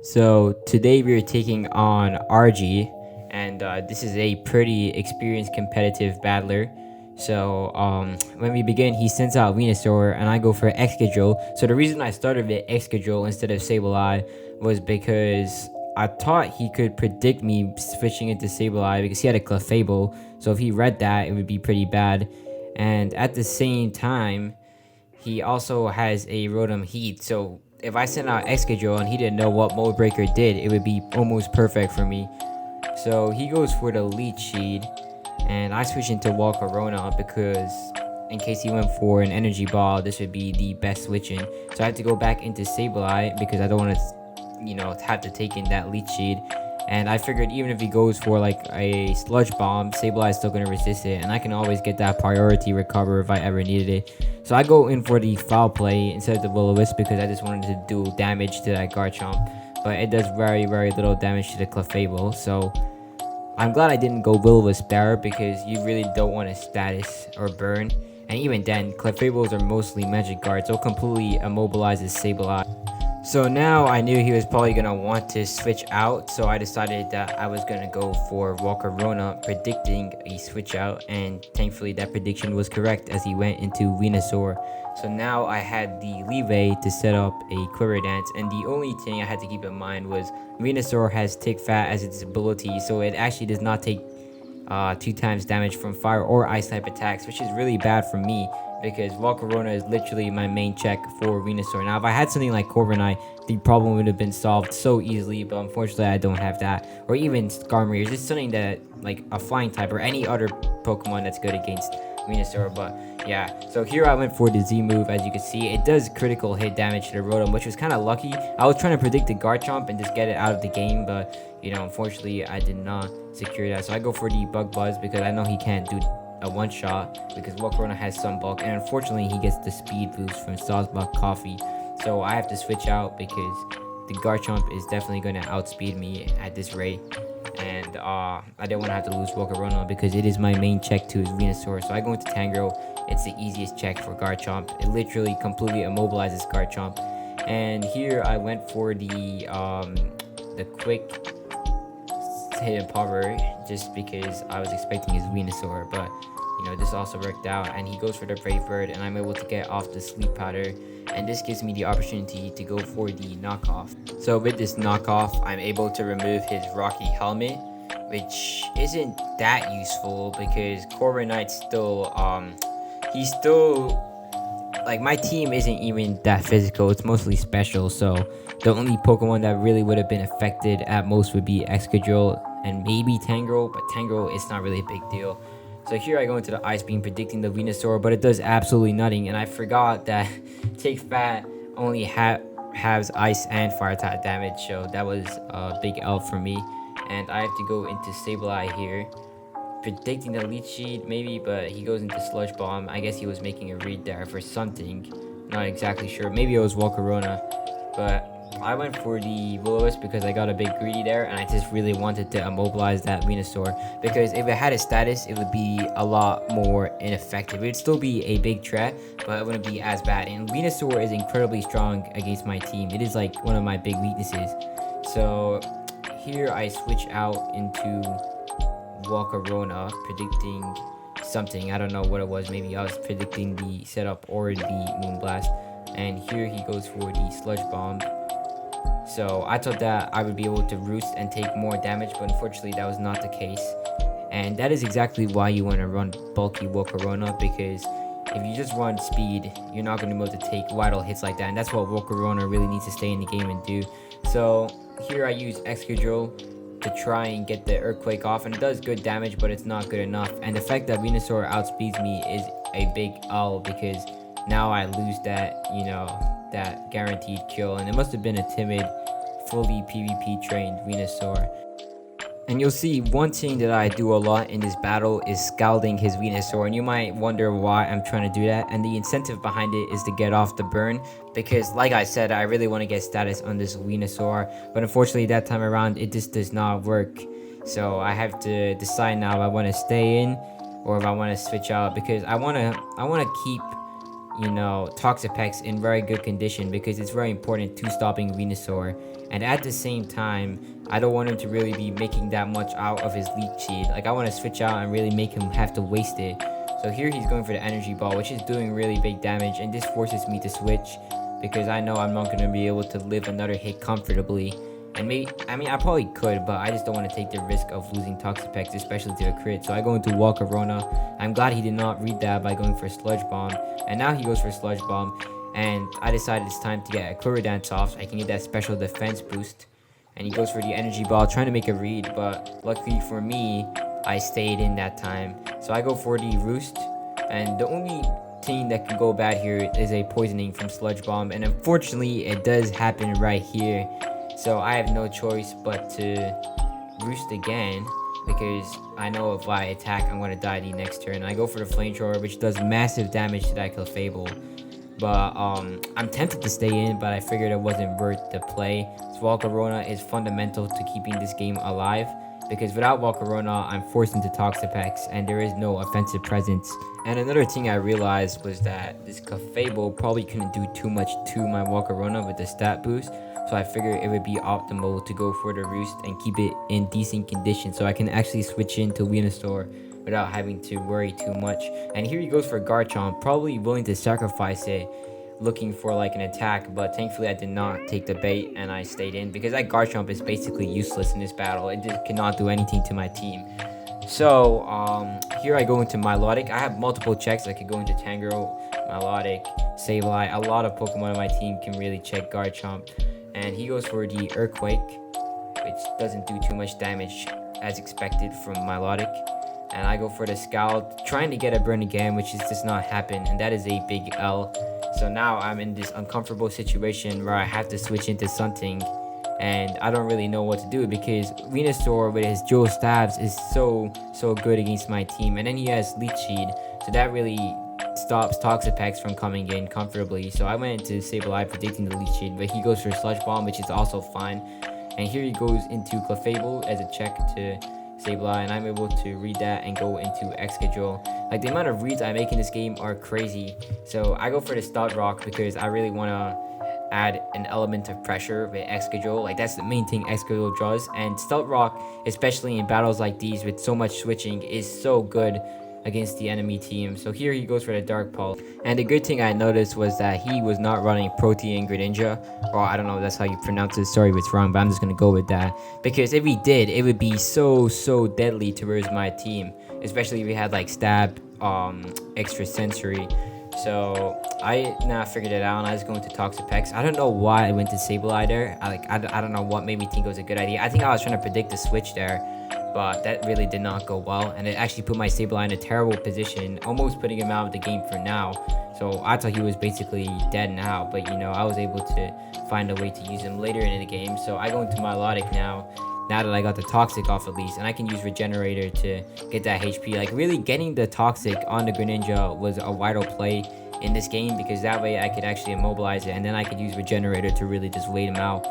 So today we're taking on RG, and this is a pretty experienced competitive battler. So when we begin, he sends out Venusaur, and I go for Excadrill. So the reason I started with Excadrill instead of Sableye was because I thought he could predict me switching into Sableye because he had a Clefable. So if he read that, it would be pretty bad. And at the same time, he also has a Rotom Heat, so if I sent out Excadrill and he didn't know what Mold Breaker did, it would be almost perfect for me. So he goes for the Leech Seed, and I switch into Volcarona because in case he went for an Energy Ball, this would be the best switching. So I have to go back into Sableye because I don't want to, have to take in that Leech Seed. And I figured even if he goes for like a Sludge Bomb, Sableye is still going to resist it, and I can always get that priority recover if I ever needed it. So I go in for the Foul Play instead of the Will-O-Wisp because I just wanted to do damage to that Garchomp. But it does very, very little damage to the Clefable, so I'm glad I didn't go Will-O-Wisp there because you really don't want to status or burn. And even then, Clefables are mostly Magic Guards, so it completely immobilizes Sableye. So now I knew he was probably going to want to switch out, so I decided that I was going to go for Volcarona, predicting a switch out, and thankfully that prediction was correct as he went into Venusaur. So now I had the leeway to set up a Quiver Dance, and the only thing I had to keep in mind was Venusaur has Tick Fat as its ability, so it actually does not take 2 times damage from fire or ice type attacks, which is really bad for me because Volcarona is literally my main check for Venusaur. Now, if I had something like Corviknight, the problem would have been solved so easily, but unfortunately, I don't have that. Or even Skarmory, just something that, like a flying type or any other Pokemon that's good against Venusaur. But yeah, so here I went for the Z move. As you can see, it does critical hit damage to the Rotom, which was kind of lucky. I was trying to predict the Garchomp and just get it out of the game, but unfortunately, I did not secure that. So I go for the Bug Buzz because I know he can't do a one shot because Volcarona has some bulk, and unfortunately he gets the speed boost from Sawsbuck Coffee. So I have to switch out because the Garchomp is definitely going to outspeed me at this rate, and I didn't want to have to lose Volcarona because it is my main check to his Venusaur. So I go into Tangrowth. It's the easiest check for Garchomp. It literally completely immobilizes Garchomp. And here I went for the quick hidden power just because I was expecting his Venusaur, but this also worked out, and he goes for the Brave Bird, and I'm able to get off the Sleep Powder, and this gives me the opportunity to go for the knockoff. So with this knockoff, I'm able to remove his Rocky Helmet, which isn't that useful because Corviknight still he's still, like, my team isn't even that physical, it's mostly special, so the only Pokemon that really would have been affected at most would be Excadrill and maybe Tangrowth, but Tangrowth is not really a big deal. So here I go into the Ice Beam predicting the Venusaur, but it does absolutely nothing, and I forgot that Take Fat only has Ice and Fire type damage, so that was a big L for me, and I have to go into Sableye here, predicting the Leech Seed maybe, but he goes into Sludge Bomb. I guess he was making a read there for something, not exactly sure. Maybe it was Volcarona, but I went for the Will-O-Wisp because I got a big greedy there, and I just really wanted to immobilize that Venusaur because if it had a status, it would be a lot more ineffective. It would still be a big threat, but it wouldn't be as bad. And Venusaur is incredibly strong against my team. It is like one of my big weaknesses. So here I switch out into Volcarona, predicting something. I don't know what it was. Maybe I was predicting the setup or the Moonblast. And here he goes for the Sludge Bomb. So I thought that I would be able to roost and take more damage, but unfortunately that was not the case. And that is exactly why you want to run bulky Volcarona, because if you just run speed, you're not going to be able to take vital hits like that. And that's what Volcarona really needs to stay in the game and do. So here I use Excadrill to try and get the Earthquake off, and it does good damage, but it's not good enough. And the fact that Venusaur outspeeds me is a big L because now I lose that, that guaranteed kill, and it must have been a timid, fully PvP trained Venusaur. And you'll see one thing that I do a lot in this battle is scalding his Venusaur, and you might wonder why I'm trying to do that, and the incentive behind it is to get off the burn, because like I said, I really want to get status on this Venusaur, but unfortunately that time around it just does not work. So I have to decide now if I want to stay in or if I want to switch out, because I want to keep Toxapex in very good condition because it's very important to stopping Venusaur. And at the same time, I don't want him to really be making that much out of his leech seed. Like, I want to switch out and really make him have to waste it. So here he's going for the energy ball, which is doing really big damage, and this forces me to switch because I know I'm not going to be able to live another hit comfortably. And I probably could, but I just don't want to take the risk of losing Toxapex, especially to a crit. So I go into Volcarona. I'm glad he did not read that by going for Sludge Bomb. And now he goes for Sludge Bomb. And I decided it's time to get a Quiver Dance off so I can get that special defense boost. And he goes for the energy ball, trying to make a read, but luckily for me, I stayed in that time. So I go for the Roost. And the only thing that can go bad here is a poisoning from Sludge Bomb. And unfortunately, it does happen right here. So I have no choice but to Roost again because I know if I attack, I'm going to die the next turn. I go for the Flamethrower, which does massive damage to that Clefable. But I'm tempted to stay in, but I figured it wasn't worth the play. So Volcarona is fundamental to keeping this game alive because without Volcarona, I'm forced into Toxapex and there is no offensive presence. And another thing I realized was that this Clefable probably couldn't do too much to my Volcarona with the stat boost. So I figured it would be optimal to go for the Roost and keep it in decent condition so I can actually switch into Venusaur without having to worry too much. And here he goes for Garchomp, probably willing to sacrifice it, looking for like an attack, but thankfully I did not take the bait and I stayed in because that Garchomp is basically useless in this battle. It just cannot do anything to my team. So here I go into Milotic. I have multiple checks. I could go into Tangrowth, Milotic, Sableye. A lot of Pokemon on my team can really check Garchomp. And he goes for the Earthquake, which doesn't do too much damage as expected from Milotic. And I go for the Scald, trying to get a burn again, which does not happen, and that is a big L. So now I'm in this uncomfortable situation where I have to switch into something, and I don't really know what to do because Venusaur with his dual stabs is so good against my team, and then he has Leech Seed, so that really stops Toxapex from coming in comfortably. So I went into Sableye predicting the Leech Seed, but he goes for Sludge Bomb, which is also fine. And here he goes into Clefable as a check to Sableye, and I'm able to read that and go into Excadrill. Like, the amount of reads I make in this game are crazy. So I go for the Stout Rock because I really want to add an element of pressure with Excadrill. Like, that's the main thing Excadrill does. And Stout Rock, especially in battles like these with so much switching, is so good against the enemy team. So here he goes for the Dark Pulse. And the good thing I noticed was that he was not running Protean Greninja, or I don't know if that's how you pronounce it, sorry if it's wrong, but I'm just gonna go with that. Because if he did, it would be so deadly towards my team, especially if we had like Stab, Extra Sensory. So I now figured it out and I was going to Toxapex. I don't know why I went to Sableye there. I don't know what made me think it was a good idea. I think I was trying to predict the switch there, but that really did not go well, and it actually put my Sableye in a terrible position, almost putting him out of the game for now. So I thought he was basically dead now, but I was able to find a way to use him later in the game. So I go into Milotic now that I got the Toxic off at least, and I can use Regenerator to get that HP. Like, really getting the Toxic on the Greninja was a vital play in this game because that way I could actually immobilize it, and then I could use Regenerator to really just wait him out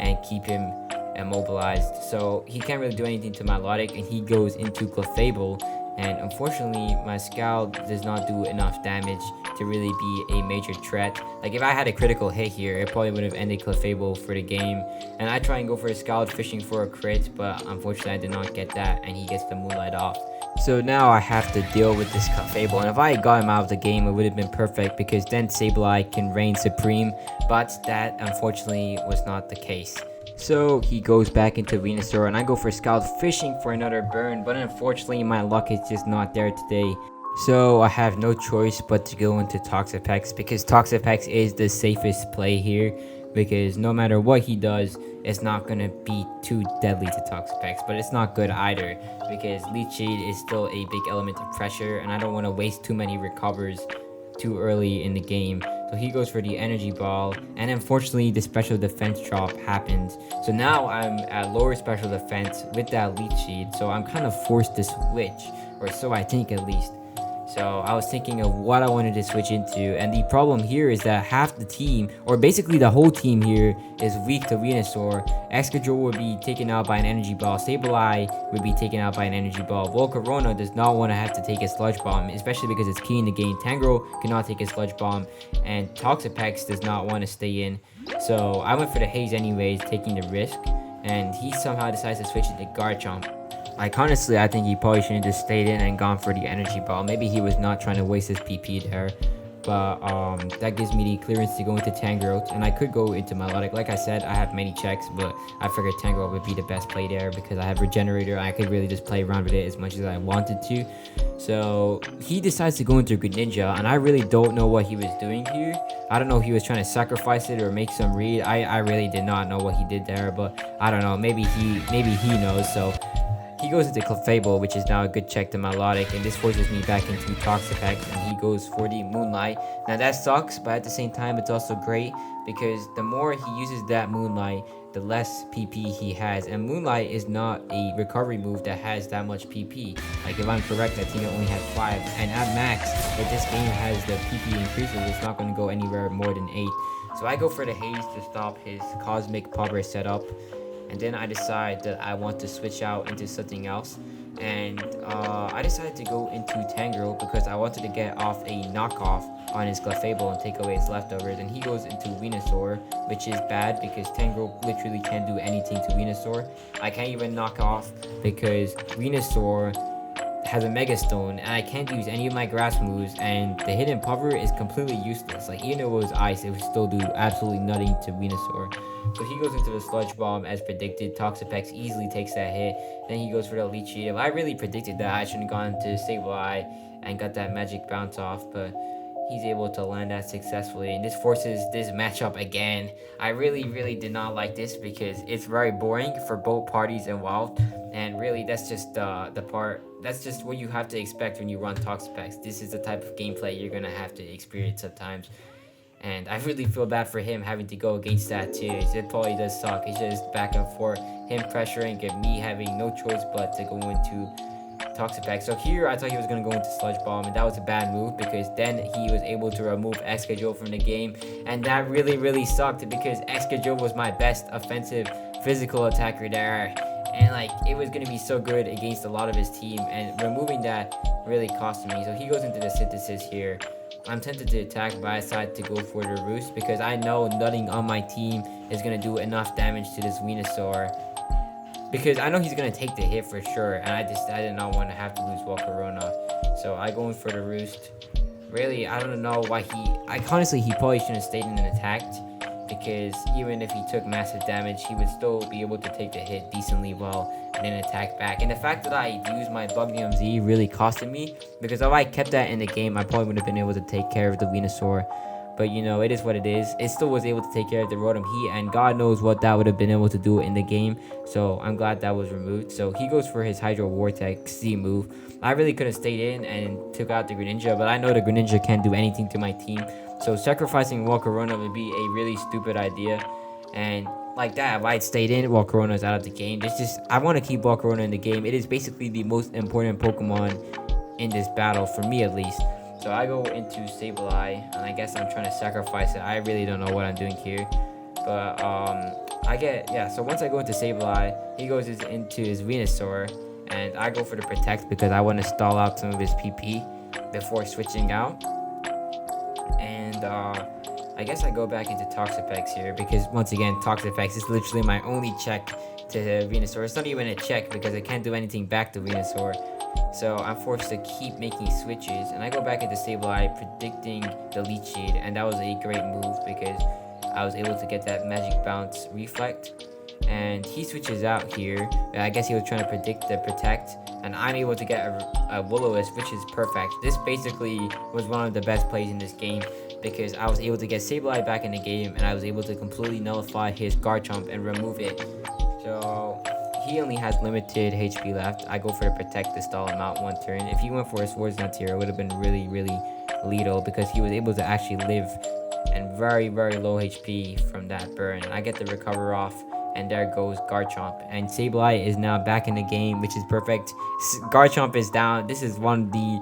and keep him immobilized. So he can't really do anything to Milotic, and he goes into Clefable, and unfortunately my Scald does not do enough damage to really be a major threat. Like, if I had a critical hit here, it probably would have ended Clefable for the game. And I try and go for a Scald fishing for a crit, but unfortunately I did not get that, and he gets the Moonlight off. So now I have to deal with this Clefable, and if I got him out of the game, it would have been perfect because then Sableye can reign supreme, but that unfortunately was not the case. So he goes back into Venusaur, and I go for Scald fishing for another burn, but unfortunately my luck is just not there today. So I have no choice but to go into Toxapex because Toxapex is the safest play here, because no matter what he does, it's not going to be too deadly to Toxapex, but it's not good either because Leech Seed is still a big element of pressure, and I don't want to waste too many recovers too early in the game. So he goes for the Energy Ball, and unfortunately the special defense drop happens. So now I'm at lower special defense with that Leech Seed, so I'm kind of forced to switch, or so I think at least. So I was thinking of what I wanted to switch into, and the problem here is that half the team, or basically the whole team here, is weak to Venusaur. Excadrill would be taken out by an energy ball. Sableye would be taken out by an energy ball. Volcarona does not want to have to take a sludge bomb, especially because it's key in the game. Tangrowth cannot take a sludge bomb, and Toxapex does not want to stay in. So I went for the haze anyways, taking the risk, and he somehow decides to switch it to Garchomp. Like, honestly, I think he probably shouldn't have just stayed in and gone for the energy ball. Maybe he was not trying to waste his PP there. But that gives me the clearance to go into Tangrowth. And I could go into Melodic. Like I said, I have many checks, but I figured Tangrowth would be the best play there because I have Regenerator. I could really just play around with it as much as I wanted to. So he decides to go into Greninja, and I really don't know what he was doing here. I don't know if he was trying to sacrifice it or make some read. I really did not know what he did there, but I don't know. Maybe he knows. So he goes into Clefable, which is now a good check to Melodic, and this forces me back into Toxapex, and he goes for the Moonlight. Now that sucks, but at the same time, it's also great, because the more he uses that Moonlight, the less PP he has, and Moonlight is not a recovery move that has that much PP. Like, if I'm correct, I think it only has 5, and at max, if this game has the PP increases, it's not going to go anywhere more than 8. So I go for the Haze to stop his Cosmic Power setup, and then I decide that I want to switch out into something else, and I decided to go into Tangrowth because I wanted to get off a knockoff on his Clefable and take away its leftovers, and he goes into Venusaur, which is bad because Tangrowth literally can't do anything to Venusaur. I can't even knock off because Venusaur has a Mega Stone, and I can't use any of my grass moves, and the hidden Power is completely useless. Like, even if it was ice, it would still do absolutely nothing to Venusaur. So he goes into the Sludge Bomb as predicted. Toxapex easily takes that hit. Then he goes for the Leech Seed. If I really predicted that, I shouldn't have gone to Sableye and got that magic bounce off, but he's able to land that successfully, and this forces this matchup again. I really did not like this because it's very boring for both parties involved, and really that's just that's just what you have to expect when you run Toxapex. This is the type of gameplay you're gonna have to experience sometimes, and I really feel bad for him having to go against that too. It probably does suck. It's just back and forth, him pressuring and me having no choice but to go into Toxapex. So here I thought he was going to go into Sludge Bomb, and that was a bad move because then he was able to remove Excadrill from the game, and that really sucked because Excadrill was my best offensive physical attacker there, and like, it was going to be so good against a lot of his team, and removing that really cost me. So he goes into the Synthesis here. I'm tempted to attack, but I decided to go for the Roost because I know nothing on my team is going to do enough damage to this Venusaur, because I know he's going to take the hit for sure, and I did not want to have to lose Volcarona. So I go in for the Roost. Really, I don't know why honestly, he probably shouldn't have stayed in and attacked, because even if he took massive damage, he would still be able to take the hit decently well and then attack back. And the fact that I used my Bugnium Z really costed me, because if I kept that in the game, I probably would have been able to take care of the Venusaur. But you know, it is what it is. It still was able to take care of the Rotom Heat, and God knows what that would have been able to do in the game. So I'm glad that was removed. So he goes for his Hydro Vortex Z move. I really could have stayed in and took out the Greninja, but I know the Greninja can't do anything to my team. So sacrificing Volcarona would be a really stupid idea. And like that, if I had stayed in, Volcarona is out of the game. I want to keep Volcarona in the game. It is basically the most important Pokemon in this battle, for me at least. So I go into Sableye, and I guess I'm trying to sacrifice it. I really don't know what I'm doing here. But so once I go into Sableye, he goes into his Venusaur, and I go for the Protect because I want to stall out some of his PP before switching out. And I guess I go back into Toxapex here because, once again, Toxapex is literally my only check to Venusaur. It's not even a check because I can't do anything back to Venusaur. So I'm forced to keep making switches, and I go back into Sableye predicting the Leech Seed, and that was a great move because I was able to get that Magic Bounce Reflect, and he switches out here. I guess he was trying to predict the Protect, and I'm able to get a Will-O-Wisp, which is perfect. This basically was one of the best plays in this game because I was able to get Sableye back in the game, and I was able to completely nullify his Garchomp and remove it. So he only has limited HP left. I go for the Protect to stall him out one turn. If he went for a Swords Dance here, it would have been really lethal because he was able to actually live and very low HP from that burn. I get the recover off, and there goes Garchomp. And Sableye is now back in the game, which is perfect. Garchomp is down. This is one of the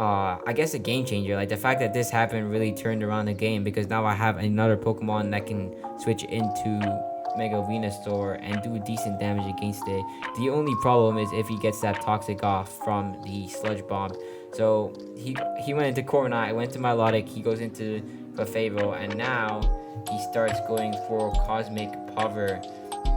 I guess a game changer. Like the fact that this happened really turned around the game because now I have another Pokemon that can switch into Mega Venusaur and do decent damage against it. The only problem is if he gets that toxic off from the Sludge Bomb. So he went into Corviknight, went to Milotic, he goes into Clefable, and now he starts going for Cosmic Power.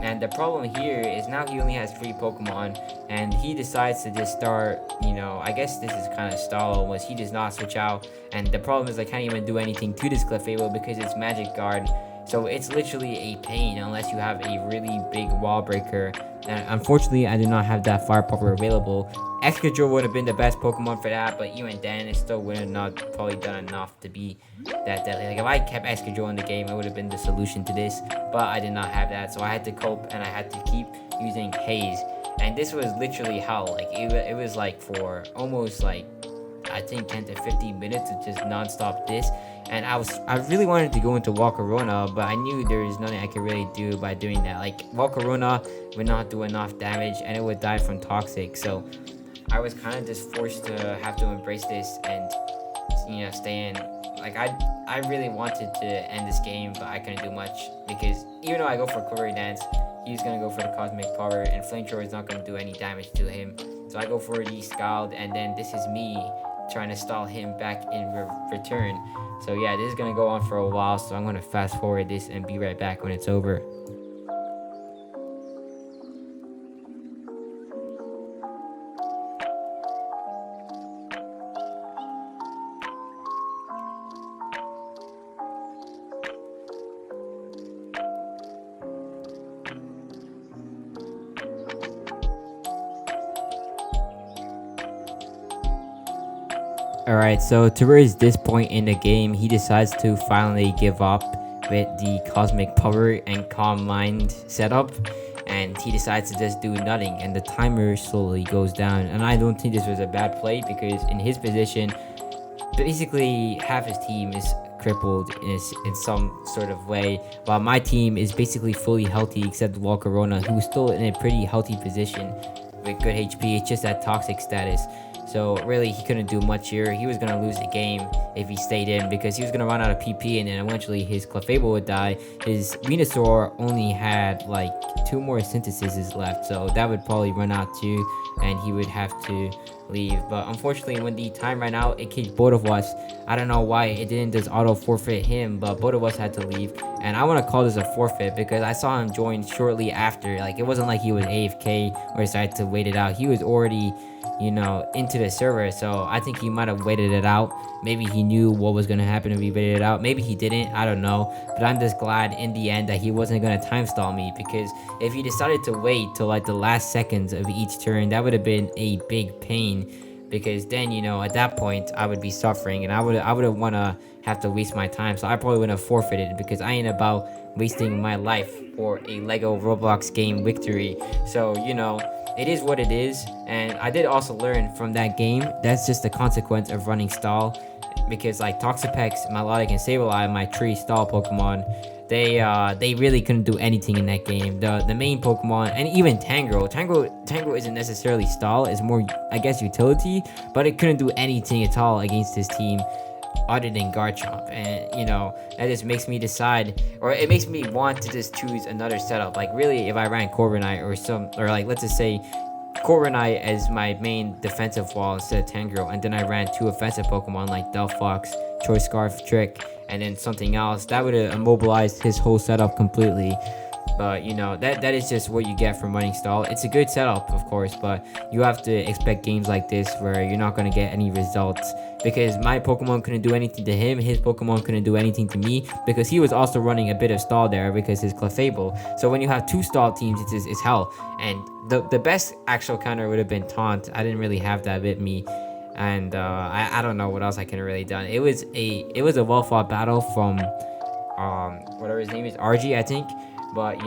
And the problem here is now he only has 3 Pokemon, and he decides to just start, I guess this is kind of stall almost. He does not switch out, and the problem is I can't even do anything to this Clefable because it's Magic Guard. So it's literally a pain unless you have a really big wall breaker. And unfortunately, I do not have that firepower available. Excadrill would have been the best Pokemon for that, but even then, it still would have not probably done enough to be that deadly. Like if I kept Excadrill in the game, it would have been the solution to this, but I did not have that, so I had to cope and I had to keep using Haze. And this was literally hell. Like it was like for almost like I think 10 to 15 minutes of just non-stop this. And I really wanted to go into Volcarona, but I knew there was nothing I could really do by doing that. Like Volcarona would not do enough damage and it would die from toxic. So I was kind of just forced to have to embrace this and stay in. Like I really wanted to end this game, but I couldn't do much because even though I go for Query Dance, he's gonna go for the Cosmic Power, and Flamethrower is not gonna do any damage to him. So I go for the Scald, and then this is me trying to stall him back in return. So yeah, this is gonna go on for a while, so I'm gonna fast forward this and be right back when it's over. Alright, so towards this point in the game, he decides to finally give up with the Cosmic Power and Calm Mind setup, and he decides to just do nothing, and the timer slowly goes down. And I don't think this was a bad play because in his position, basically half his team is crippled in some sort of way, while my team is basically fully healthy except Volcarona, who's still in a pretty healthy position with good HP. It's just that toxic status. So really, he couldn't do much here. He was gonna lose the game if he stayed in because he was gonna run out of PP, and then eventually his Clefable would die. His Venusaur only had like 2 more syntheses left, so that would probably run out too, and he would have to leave. But unfortunately, when the time ran out, it kicked both of us. I don't know why it didn't just auto forfeit him, but both of us had to leave. And I want to call this a forfeit because I saw him join shortly after. Like it wasn't like he was AFK or decided to wait it out. He was already into the server, so I think he might have waited it out. Maybe he knew what was gonna happen if he waited it out. Maybe he didn't, I don't know. But I'm just glad in the end that he wasn't gonna time stall me, because if he decided to wait till like the last seconds of each turn, that would have been a big pain, because then at that point I would be suffering and I would wanna have to waste my time. So I probably would have forfeited because I ain't about wasting my life for a Lego Roblox game victory. So it is what it is, and I did also learn from that game that's just the consequence of running stall, because like Toxapex, Milotic, and Sableye, my 3 stall Pokemon, they really couldn't do anything in that game. The main Pokemon, and even Tangrowth isn't necessarily stall, it's more I guess utility, but it couldn't do anything at all against his team other than Garchomp. And that just makes me decide, or it makes me want to just choose another setup. Like really, if I ran Corviknight or like let's just say Corviknight as my main defensive wall instead of Tangrowth, and then I ran 2 offensive Pokemon like Delphox, Choice Scarf, Trick, and then something else, that would have immobilized his whole setup completely. But that is just what you get from running stall. It's a good setup, of course, but you have to expect games like this where you're not going to get any results, because my Pokemon couldn't do anything to him, his Pokemon couldn't do anything to me, because he was also running a bit of stall there because his Clefable. So when you have 2 stall teams, it's hell. And the best actual counter would have been Taunt. I didn't really have that with me, and I don't know what else I could have really done. It was a well fought battle from whatever his name is, RG, I think. But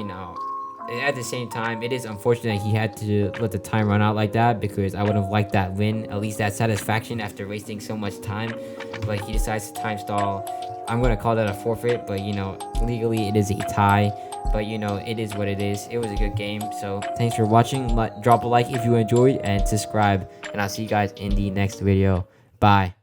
at the same time, it is unfortunate he had to let the time run out like that, because I would have liked that win, at least that satisfaction after wasting so much time. But he decides to time stall. I'm gonna call that a forfeit, but legally it is a tie. But it is what it is. It was a good game. So thanks for watching. Drop a like if you enjoyed, and subscribe, and I'll see you guys in the next video. Bye.